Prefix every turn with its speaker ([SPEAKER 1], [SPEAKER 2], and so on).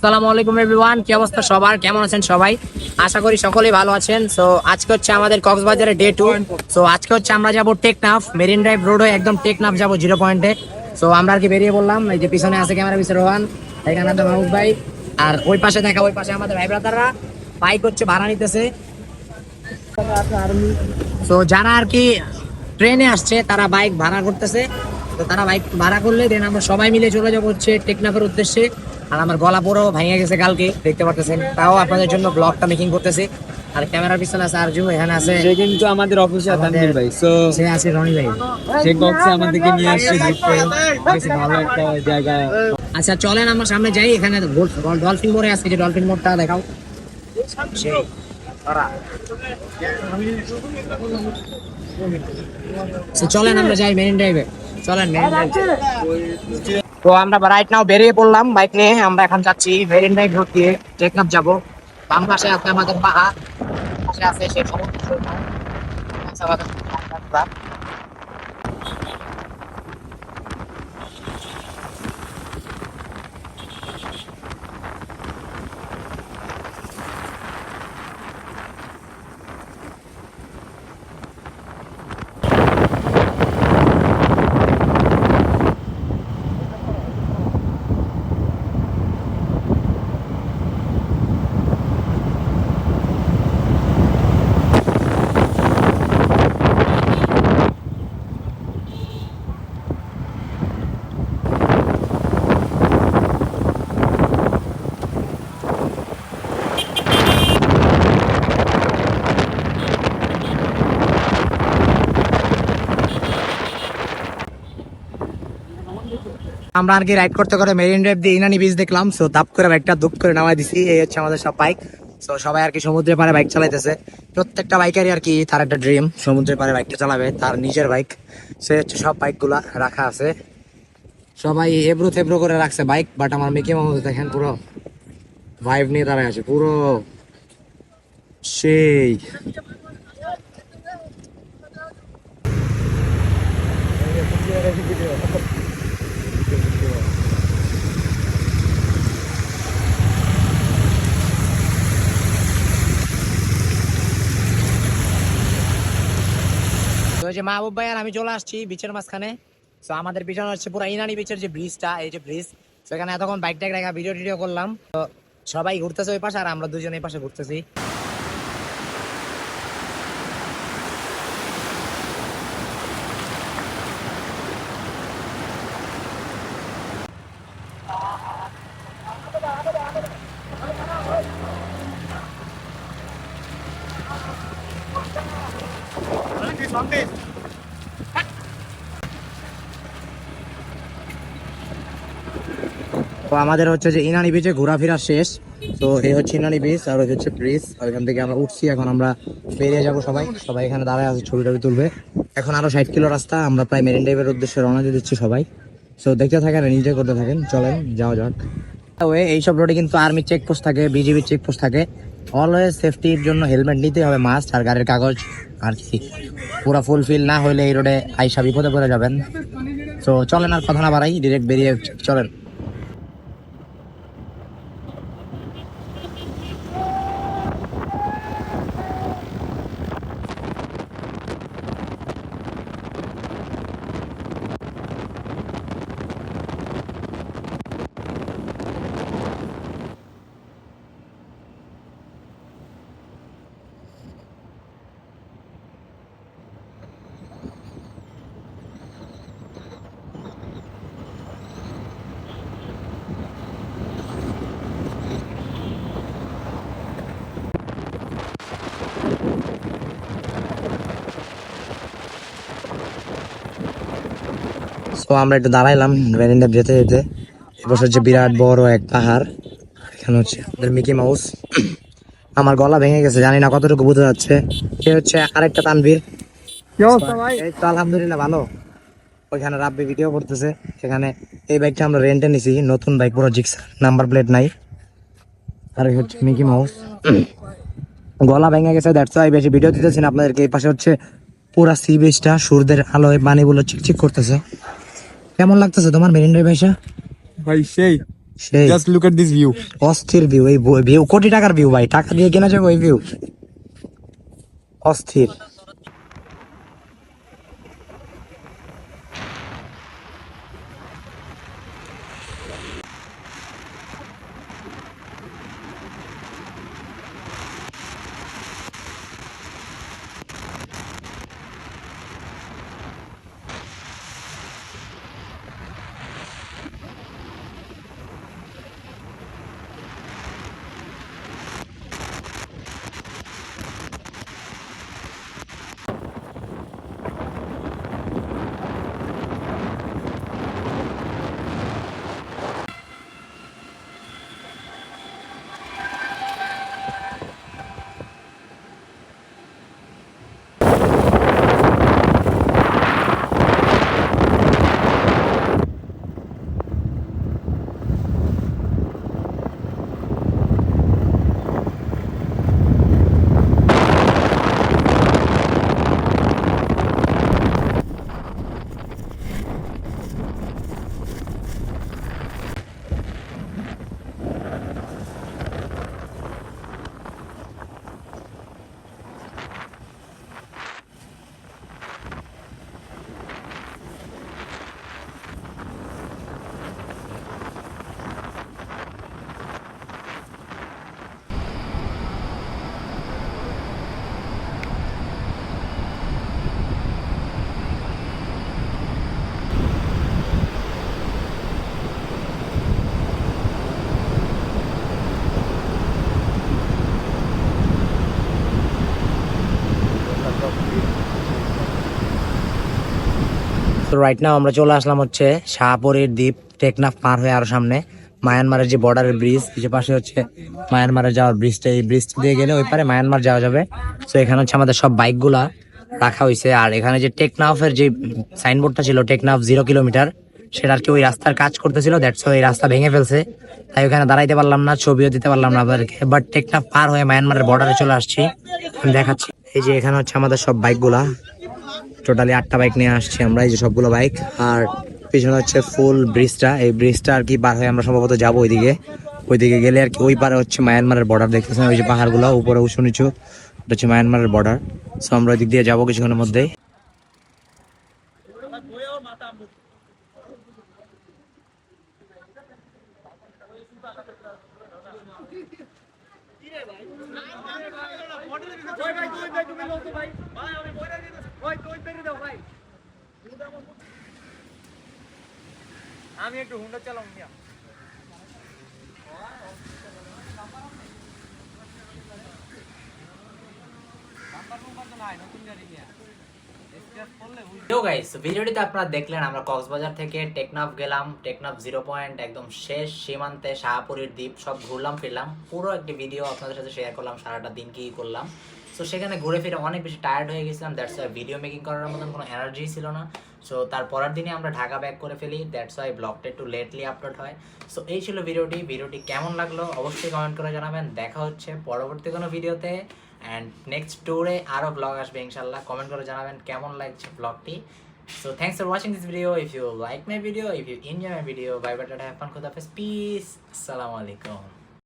[SPEAKER 1] আসসালামু আলাইকুম এভরিওয়ান, কি অবস্থা সবার? কেমন আছেন সবাই? আশা করি সকলেই ভালো আছেন। সো আজকে হচ্ছে আমাদের কক্সবাজারের ডে 2। সো আজকে হচ্ছে আমরা যাব টেকনাফ, মেরিন ড্রাইভ রোড হয়ে একদম টেকনাফ যাব 0 পয়েন্টে। সো আমরা আর কি বেরিয়ে বললাম। এই যে পিছনে আছে ক্যামেরা পিছনে রোহান, এখানে আছে মাহমুদ ভাই, আর ওই পাশে দেখা ওই পাশে আমাদের ভাই ব্রাদাররা বাইক হচ্ছে ভাড়া নিতেছে। সো যারা আর কি ট্রেনে আসছে তারা বাইক ভাড়া করতেছে। তো তারা বাইক ভাড়া করলে দেন আমরা সবাই মিলে চলে যাবো হচ্ছে টেকনাফের উদ্দেশ্যে। আর আমার গলা পুরো ভেঙে গেছে কালকে, দেখতে পারতেছেন, তাও আপনাদের জন্য ব্লগটা মেকিং করতেছি। আর ক্যামেরার পিছনে আছে আরজু, এখানে আছে
[SPEAKER 2] সে কিন্তু আমাদের অফিসার তানভীর ভাই। সো
[SPEAKER 1] সে আছে রনি ভাই।
[SPEAKER 2] সে কক্সে আমাদেরকে নিয়ে আসছে ঘুরতে, বেশ ভালো একটা জায়গা।
[SPEAKER 1] আচ্ছা চলেন আমরা সামনে যাই। এখানে ডলফিন মোড়ে আছে, যে ডলফিন মোড়টা দেখাও। সেই চলেন আমরা যাই মেরিন ড্রাইভে। চলেন মেরিন ড্রাইভ। তো আমরা রাইট নাও বেরিয়ে পড়লাম বাইক নিয়ে। আমরা এখন যাচ্ছি মেরিন ড্রাইভ রোড দিয়ে টেকনাফ যাবো। বাম পাশে আছে আমাদের পাহাড়, পাশে আছে সেই সমুদ্র সৈকত। আমরা আর কি রাইড করতে করে মেরিন ড্রাইভ দিয়ে ইনানি বিচ দেখলাম। সো দাপ করে বাইকটা দুপ করে নামাই দিছি। এই হচ্ছে আমাদের সব বাইক। সো সবাই আর কি সমুদ্রের পাড়ে বাইক চালাইতেছে। প্রত্যেকটা বাইকারই আর কি তার একটা ড্রিম সমুদ্রের পাড়ে বাইকটা চালাবে, তার নিজের বাইক। সে হচ্ছে সব বাইক গুলা রাখা আছে, সবাই এবড়ো থেবড়ো করে রাখছে বাইক। বাট আমার মিকি মাউস দেখেন পুরো ভাইব নিয়ে দাঁড়ায় আছে, পুরো সেই। তো যে মাহবুব ভাই আর আমি চলে আসছি বিচের মাঝখানে। তো আমাদের পিছনে হচ্ছে পুরো ইনানি বিচের যে ব্রিজটা, এই যে ব্রিজ, সেখানে এতক্ষণ বাইক টাইক রাখা ভিডিও টিডিও করলাম। তো সবাই ঘুরতেছে ওই পাশে, আর আমরা দুজন এই পাশে ঘুরতেছি। তো আমাদের হচ্ছে যে ইনানি বিচে ঘোরাফেরা শেষ। তো এই হচ্ছে ইনানি বিচ, আর ওই হচ্ছে ব্রিজ। আর এখান থেকে আমরা উঠছি, এখন আমরা বেরিয়ে যাবো। সবাই সবাই এখানে দাঁড়ায় আছে, ছবি টবি তুলবে। এখন আরো 60 কিলো রাস্তা, আমরা প্রায় মেরিন ড্রাইভের উদ্দেশ্যে রওনা দিয়ে দিচ্ছি সবাই। সো দেখতে থাকেন, এনজয় করতে থাকেন, চলেন যাওয়া যাক। এইসব রোডে কিন্তু আর্মি চেকপোস্ট থাকে, বিজিবি চেকপোস্ট থাকে। অলওয়েজ সেফটির জন্য হেলমেট নিতে হবে মাস্ট, আর গাড়ির কাগজ আর কি পুরো ফুলফিল না হলে এই রোডে আইসা বিপদে পড়ে যাবেন। তো চলেন আর কথা না বাড়াই, ডিরেক্ট বেরিয়ে চলেন। তো আমরা একটু দাঁড়াইলাম মেরিন ড্রাইভ যেতে যেতে। এবার হচ্ছে বিরাট বড় এক পাহাড়, এখানে হচ্ছে আমাদের মিকি মাউস। আমার গলা ভেঙে গেছে, জানি না কতটুকু বোঝা যাচ্ছে। সে হচ্ছে আরেকটা তানভীর। এই তো আলহামদুলিল্লাহ ভালো। ওইখানে রাব্বি ভিডিও করতেছে। সেখানে এই বাইকটা আমরা রেন্টে নিছি, নতুন বাইক, পুরো জিক্সার, নাম্বার প্লেট নাই। আর এই হচ্ছে মিকি মাউস। গলা ভেঙে গেছে, দ্যাটস ওয়াই বেশি ভিডিও দিতেছি না আপনাদেরকে। এই পাশে হচ্ছে পুরা সি বিচটা, সূর্যের আলোয় পানিগুলো চিকচিক করতেছে। কেমন লাগতেছে তোমার মেরিন ড্রাইভ আইসা?
[SPEAKER 2] ভাই সেই
[SPEAKER 1] সেই
[SPEAKER 2] just look at this view.
[SPEAKER 1] অস্থির ভিউ, এই ভিউ কোটি টাকার ভিউ ভাই, টাকা দিয়ে কেনা যাবে ওই ভিউ, অস্থির। তো রাইট নাও আমরা চলে আসলাম হচ্ছে শাহপরীর দ্বীপ, টেকনাফ পার হয়ে আরো সামনে মায়ানমারের যে বর্ডারের ব্রিজ, যে পাশে হচ্ছে মায়ানমারে যাওয়ার ব্রিজটা, এই ব্রিজ দিয়ে গেলে ওই পারে মায়ানমার যাওয়া যাবে। তো এখানে হচ্ছে আমাদের সব বাইক গুলা রাখা হয়েছে, আর এখানে যে টেকনাফের যে সাইনবোর্ডটা ছিল টেকনাফ 0 কিলোমিটার, সেটা আর কি ওই রাস্তার কাজ করতেছিল, দ্যাটস ওই রাস্তা ভেঙে ফেলছে, তাই ওখানে দাঁড়াইতে পারলাম না, ছবিও দিতে পারলাম না আপনাদেরকে। বাট টেকনাফ পার হয়ে মায়ানমারের বর্ডারে চলে আসছি, আমি দেখাচ্ছি। এই যে এখানে হচ্ছে আমাদের সব বাইক গুলা, টোটালি 8টা বাইক নিয়ে আসছি আমরা, এই যে সবগুলো বাইক। আর পিছনে হচ্ছে ফুল ব্রিজটা, এই ব্রিজটা আর কি পার হয়ে আমরা সম্ভবত যাবো ওইদিকে। ওইদিকে গেলে আর কি ওই পারে হচ্ছে মায়ানমারের বর্ডার, দেখতেছেন ওই যে পাহাড়গুলো উপরে উঁচু নিচু, এটা হচ্ছে মায়ানমারের বর্ডার। সো আমরা ওই দিক দিয়ে যাবো কিছুক্ষণের মধ্যেই।
[SPEAKER 2] আমি একটু হুন্ডা চালাম মিয়া।
[SPEAKER 1] তো গাইস, ভিডিওটিতে আপনারা দেখলেন আমরা কক্সবাজার থেকে টেকনাফ গেলাম, টেকনাফ 0 পয়েন্ট একদম শেষ সীমান্তে শাহপুরীর দ্বীপ, সব ঘুরলাম ফিরলাম, পুরো একটি ভিডিও আপনাদের সাথে শেয়ার করলাম, সারাটা দিন কি করলাম। সো সেখানে ঘুরে ফিরে অনেক বেশি টায়ার্ড হয়ে গেছিলাম, দ্যাটস ওয়াই ভিডিও মেকিং করার মতন কোনো এনার্জি ছিল না। সো তার পরের দিনে আমরা ঢাকা ব্যাক করে ফেলি, দ্যাটস ওয়াই ব্লগটা একটু লেটলি আপলোড হয়। সো এই ছিল ভিডিওটি কেমন লাগলো অবশ্যই কমেন্ট করে জানাবেন। দেখা হচ্ছে পরবর্তী কোনো ভিডিওতে, অ্যান্ড নেক্সট ট্যুরে আরও ব্লগ আসবে ইনশাল্লাহ। কমেন্ট করে জানাবেন কেমন লাগছে ব্লগটি। So thanks for watching this video. If you like my video, if you enjoy my video, bye bye, tata, have fun, khuda hafiz, peace, assalamu alaikum.